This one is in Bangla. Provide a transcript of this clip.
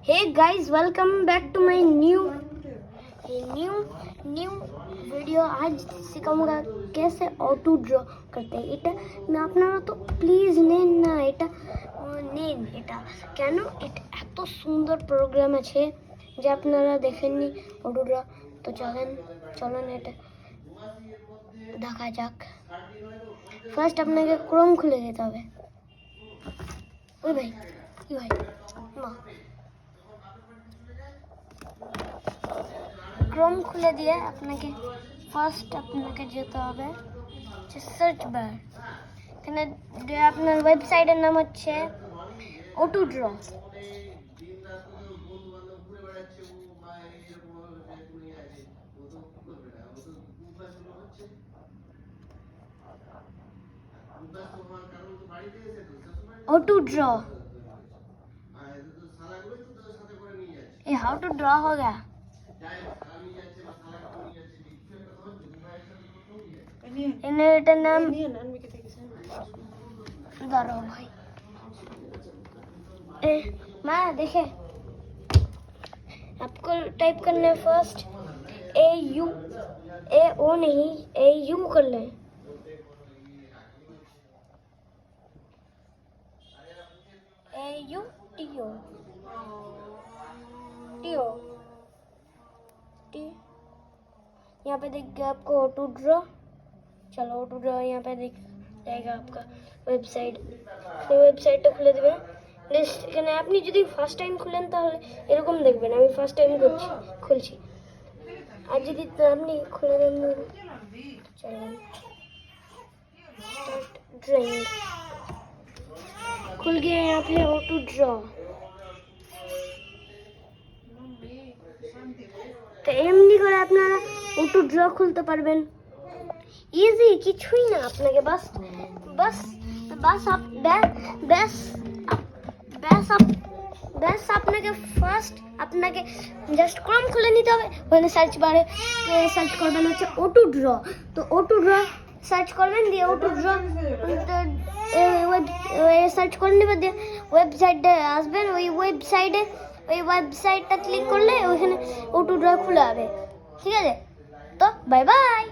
Hey guys, welcome back to my new video. आज सिखाऊंगा कैसे ऑटो ड्रॉ करते हैं। এটা না আপনারা তো প্লিজ নেন না, এটা নেন। এটা কেন এটা এত সুন্দর প্রোগ্রাম আছে যে আপনারা দেখেননি অটো ড্র। তো চলেন এটা দেখা যাক। ফার্স্ট আপনাকে ক্রোম খুলে দিতে হবে। ওই ভাই কি ভাই মা ক্রোম খুলে দিয়ে আপনাকে ফার্স্ট যেতে হবে সার্চ বার। এখানে আপনার ওয়েবসাইটের নাম হচ্ছে অটো ড্র। ऑटो ड्रॉ ये हाउ टू ड्रॉ हो गया। इनका नाम दारो भाई माँ देखे आपको टाइप करना है फर्स्ट AU नहीं AU कर लें। AUTO यहाँ पे दिख गया आपको ऑटो ड्रॉ। चलो ऑटो ड्रॉ यहाँ पे दिख जाएगा आपका ওয়েবসাইট। সেই ওয়েবসাইটটা খুলে দেবে। নেক্সট এখানে আপনি যদি ফার্স্ট টাইম খুলেন তাহলে এরকম দেখবেন। আমি ফার্স্ট টাইম খুলছি। আর যদি আপনি খুলে দেন চলেন स्टार्ट ड्राइंग खुल गया यहाँ पे ऑटो ड्रॉ। তো এমনি করে আপনারা অটো ড্র খুলতে পারবেন। ইজি কিছুই না, আপনাকে আপনাকে ফার্স্ট জাস্ট ক্রোম খুলে নিতে হবে। ওখানে সার্চ বারে সার্চ করবেন হচ্ছে অটো ড্র। তো অটো ড্র সার্চ করবেন, দিয়ে অটো ড্র সার্চ করে নেবেন, দিয়ে ওয়েবসাইটে আসবেন। ওই ওয়েবসাইটটা ক্লিক করলে ওইখানে অটো ড্র খুলে যাবে। ঠিক আছে, তো বাই বাই।